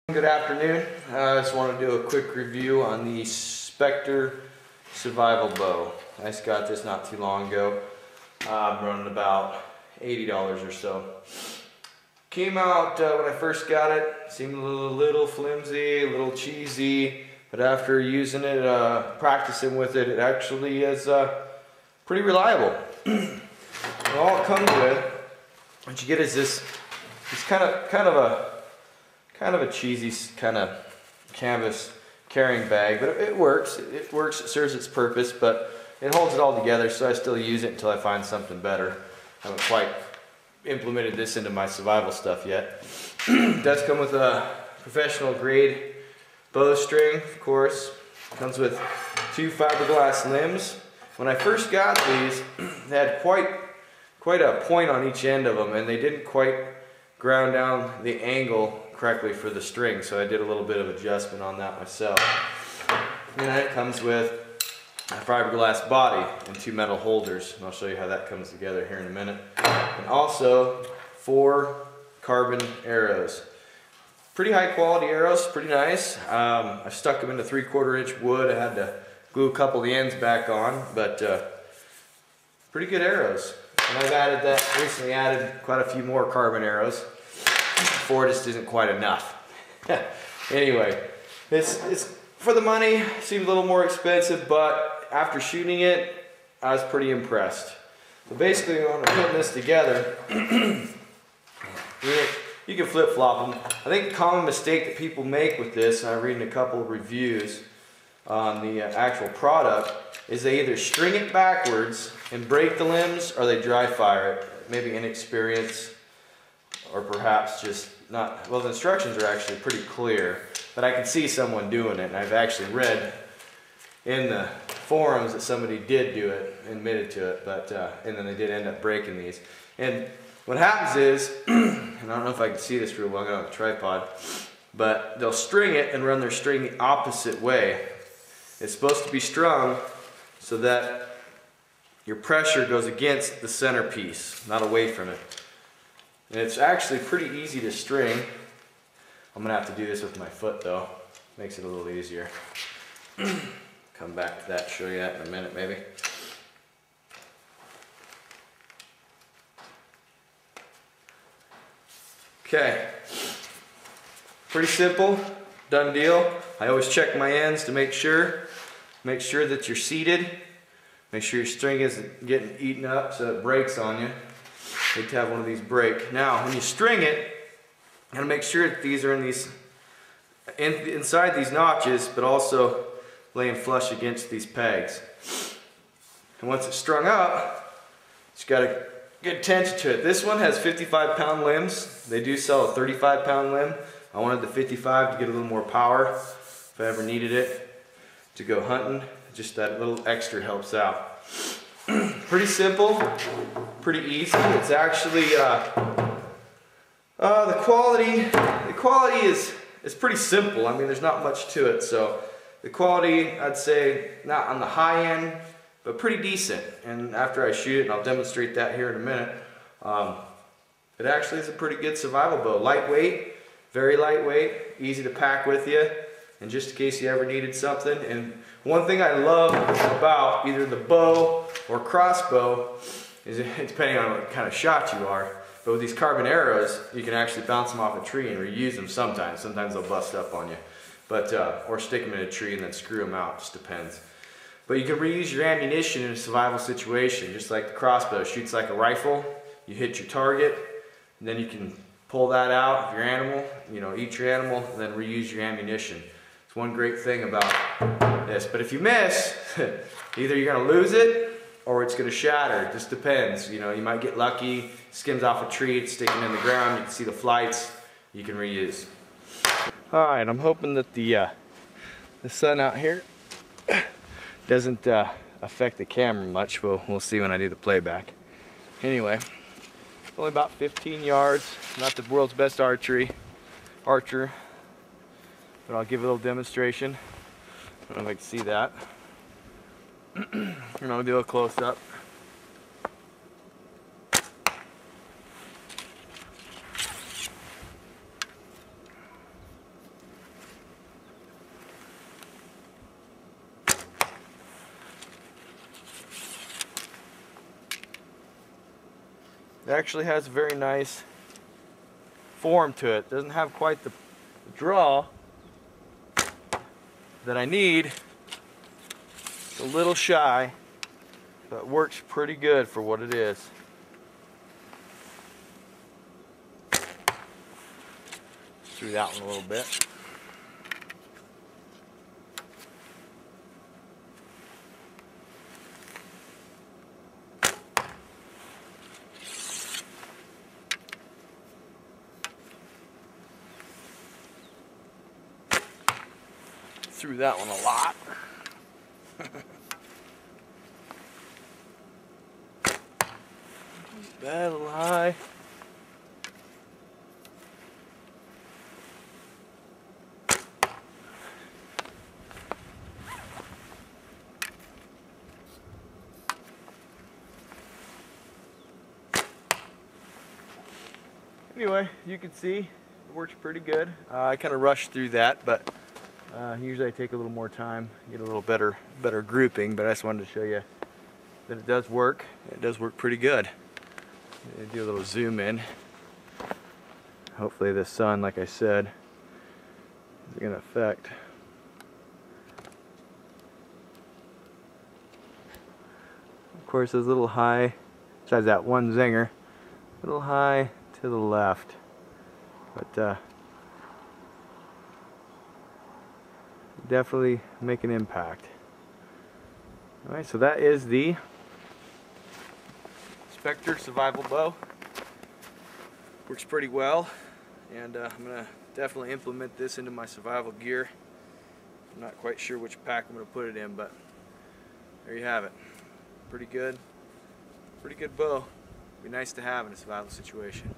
Good afternoon. I just want to do a quick review on the Spectre Survival Bow. I just got this not too long ago. I'm running about $80 or so. Came out when I first got it, seemed a little flimsy, a little cheesy, but after using it, practicing with it, it actually is pretty reliable. And all it comes with, what you get is this kind of a cheesy kind of canvas carrying bag, but it works. It works. It serves its purpose, but it holds it all together. So I still use it until I find something better. I haven't quite implemented this into my survival stuff yet. It does come with a professional grade bowstring, of course. It comes with 2 fiberglass limbs. When I first got these, they had quite a point on each end of them, and they didn't quite ground down the angle correctly for the string, so I did a little bit of adjustment on that myself. And then it comes with a fiberglass body and 2 metal holders, and I'll show you how that comes together here in a minute. And also 4 carbon arrows. Pretty high quality arrows, pretty nice. I stuck them into 3/4 inch wood. I had to glue a couple of the ends back on, but pretty good arrows. And I've recently added quite a few more carbon arrows. 4 just isn't quite enough. Anyway, it's for the money. Seemed a little more expensive, but after shooting it, I was pretty impressed. So basically, when I'm putting this together, you can flip-flop them. I think a common mistake that people make with this, and I'm reading a couple of reviews on the actual product, is they either string it backwards and break the limbs, or they dry fire it. Maybe inexperience, or perhaps just not. Well, the instructions are actually pretty clear, but I can see someone doing it, and I've actually read in the forums that somebody did do it, admitted to it, but and then they did end up breaking these. And what happens is, and I don't know if I can see this real well, I got it on the tripod, but they'll string it and run their string the opposite way. It's supposed to be strung so that your pressure goes against the centerpiece, not away from it. And it's actually pretty easy to string. I'm gonna have to do this with my foot though. Makes it a little easier. Come back to that, show you that in a minute maybe. Okay, pretty simple, done deal. I always check my ends to make sure that you're seated. Make sure your string isn't getting eaten up so it breaks on you. You need to have one of these break. Now, when you string it, you gotta make sure that these are inside these notches, but also laying flush against these pegs. And once it's strung up, it's got a good tension to it. This one has 55-pound limbs. They do sell a 35-pound limb. I wanted the 55 to get a little more power if I ever needed it to go hunting. Just that little extra helps out. Pretty simple, pretty easy. It's actually the quality is pretty simple. I mean, there's not much to it, so the quality, I'd say, not on the high end, but pretty decent. And after I shoot it, and I'll demonstrate that here in a minute, it actually is a pretty good survival bow. Lightweight, very lightweight, easy to pack with you, and just in case you ever needed something. And one thing I love about either the bow or crossbow is, depending on what kind of shot you are, but with these carbon arrows, you can actually bounce them off a tree and reuse them sometimes. Sometimes they'll bust up on you, but or stick them in a tree and then screw them out. Just depends. But you can reuse your ammunition in a survival situation, just like the crossbow shoots like a rifle. You hit your target, and then you can pull that out of your animal. You know, eat your animal, and then reuse your ammunition. It's one great thing about this. But if you miss, either you're gonna lose it or it's gonna shatter. It just depends. You know, you might get lucky, skims off a tree, it's sticking in the ground, you can see the flights, you can reuse. Alright, I'm hoping that the sun out here doesn't affect the camera much. We'll see when I do the playback. Anyway, only about 15 yards, not the world's best archer, but I'll give a little demonstration. I don't know if I can see that. And I'll do a close-up. It actually has a very nice form to it. Doesn't have quite the draw that I need. It's a little shy, but works pretty good for what it is. Through that one a little bit. Threw that one a lot. Bad lie. Anyway, you can see it works pretty good. I kind of rushed through that, but usually I take a little more time, get a little better grouping, but I just wanted to show you that it does work. It does work pretty good. Do a little zoom in. Hopefully the sun, like I said, is going to affect. Of course, it's a little high, besides that one zinger, a little high to the left, but definitely make an impact. Alright, so that is the Spectre Survival Bow. Works pretty well, and I'm going to definitely implement this into my survival gear. I'm not quite sure which pack I'm going to put it in, but there you have it. Pretty good bow. Be nice to have in a survival situation.